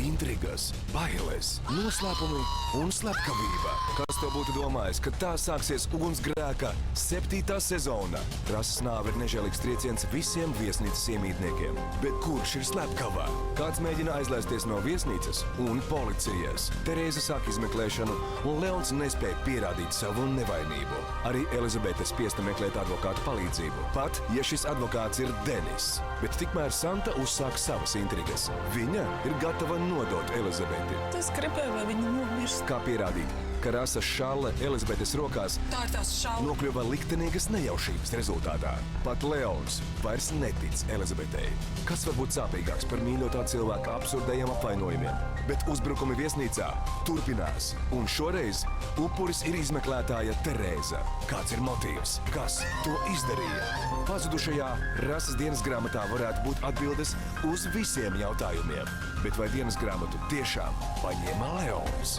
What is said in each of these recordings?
intrigas, bailes, noslēpumi un slepkavība. Kas to būtu domājis, ka tā sāksies ugunsgrēka 7. sezona? Rases nāve ir nežēlīgs trieciens visiem viesnīcas iemītniekiem. Bet kurš ir slepkavā? Kāds mēģina aizlaisties no viesnīcas un policijas? Terēza sāk izmeklēšanu, un Leons nespēja pierādīt savu nevainību. Arī Elizabete spiesta meklēt advokātu palīdzību, pat ja šis advokāts ir Denis. Bet tikmēr Santa uzsāk savas intrigas. Viņa ir gatava nodot Elizabeti. Es gribēju, lai viņa nomirst. Kā pierādīt, ka rasas šalle Elizabetes rokās Tā ir tās šaule. nokļuva liktenīgas nejaušības rezultātā. Pat Leons vairs netic Elizabetei. Kas var būt sāpīgāks par mīļotā cilvēka absurdajiem apvainojumiem? Bet uzbrukumi viesnīcā turpinās, un šoreiz upuris ir izmeklētāja Terēza. Kāds ir motīvs? Kas to izdarīja? Pazudušajā rases dienas grāmatā varētu būt atbildes uz visiem jautājumiem. Bet vai dienas grāmatu tiešām paņēma Leons?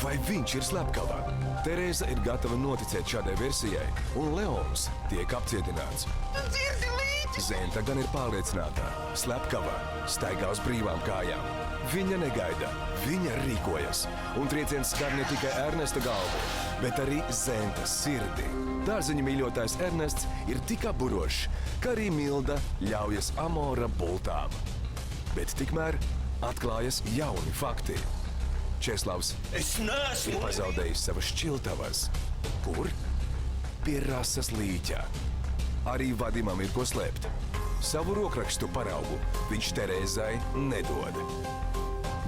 Vai viņš ir slepkava? Terēza ir gatava noticēt šādai versijai, un Leons tiek apcietināts. Zenta gan ir pārliecināta. Slepkava staigā uz brīvām kājām. Viņa negaida, viņa rīkojas, un trieciens skar ne tikai Ernesta galvu, bet arī Zentas sirdi. Dārziņa mīļotājs Ernests ir tik apburošs, ka arī Milda ļaujas Amora bultām. Bet tikmēr atklājas jauni fakti. Česlavs ir pazaudējis savas šķiltavas. Kur? Pie rases līķa. Arī Vadimam ir ko slēpt. Savu rokrakstu paraugu viņš Terēzai nedod.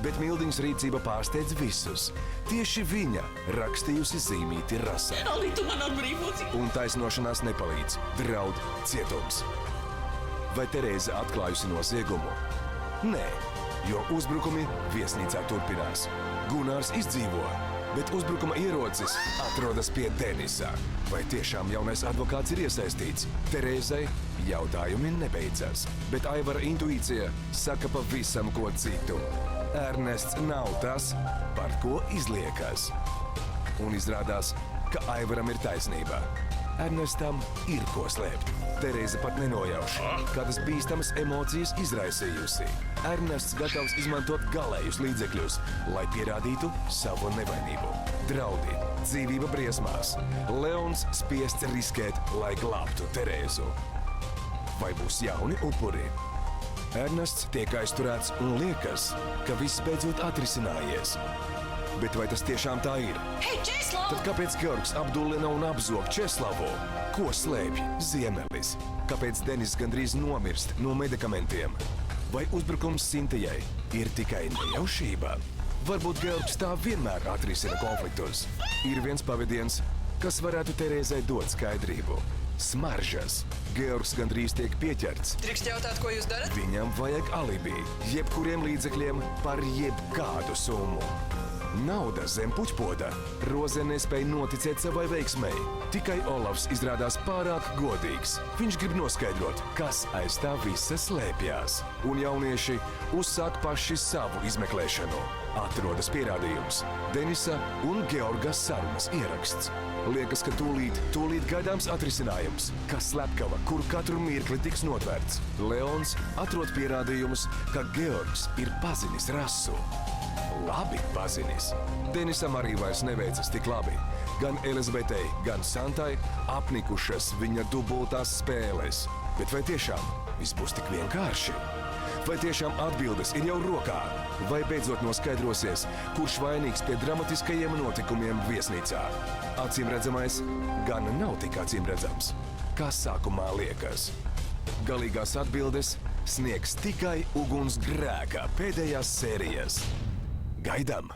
Bet Mildiņas rīcība pārsteidz visus. Tieši viņa rakstījusi zīmīti rasē. Alī, tu man atbrīvoci. Un taisnošanās nepalīdz. Draud cietums. Vai Terēza atklājusi noziegumu? Nē, jo uzbrukumi viesnīcā turpinās. Gunārs izdzīvo, bet uzbrukuma ierocis atrodas pie Denisa. Vai tiešām jaunais advokāts ir iesaistīts? Terēzai jautājumi nebeidzas, bet Aivara intuīcija saka pavisam ko citu. Ernests nav tas, par ko izliekas. Un izrādās, ka Aivaram ir taisnība. Ernestam ir ko slēpt. Terēza pat nenojauš, kādas bīstamas emocijas izraisījusi. Ernests gatavs izmantot galējus līdzekļus, lai pierādītu savu nevainību. Draudi, dzīvība briesmās. Leons spiests riskēt, lai glābtu Terēzu. Vai būs jauni upuri? Ernests tiek aizturēts un liekas, ka viss beidzot atrisinājies. Bet vai tas tiešām tā ir? Hei, Česlav! Tad kāpēc Georgs apdullina un apzog Česlavu? Ko slēpj Ziemelis? Kāpēc Denis gandrīz nomirst no medikamentiem? Vai uzbrukums Sintejai ir tikai nejaušība? Varbūt Georgs tā vienmēr atrisina konfliktus. Ir viens pavadiens, kas varētu Terēzai dot skaidrību. Smaržas. Georgs gandrīz tiek pieķerts. Drīkst jautāt, ko jūs darat? Viņam vajag alibi, jebkuriem līdzekļiem par jebkādu summu. Nauda zem puķpoda. Roze nespēja noticēt savai veiksmei. Tikai Olafs izrādās pārāk godīgs. Viņš grib noskaidrot, kas aiz tā visa slēpjās. Un jaunieši uzsāk paši savu izmeklēšanu. Atrodas pierādījums. Denisa un Georga sarunas ieraksts. Liekas, ka tūlīt gaidāms atrisinājums. Kas slepkava, kur katru mirkli tiks notvērts. Leons atrod pierādījumus, ka Georgs ir pazinis rasu. Labi pazinis. Denisam arī vairs neveicas tik labi. Gan Elizabetei, gan Santai apnikušas viņa dubultās spēles. Bet vai tiešām viss būs tik vienkārši? Vai tiešām atbildes ir jau rokā? Vai beidzot noskaidrosies, kurš vainīgs pie dramatiskajiem notikumiem viesnīcā? Acīmredzamais gan nav tik acīmredzams, kā sākumā liekas. Galīgās atbildes sniegs tikai ugunsgrēka pēdējās sērijas. Gaidām!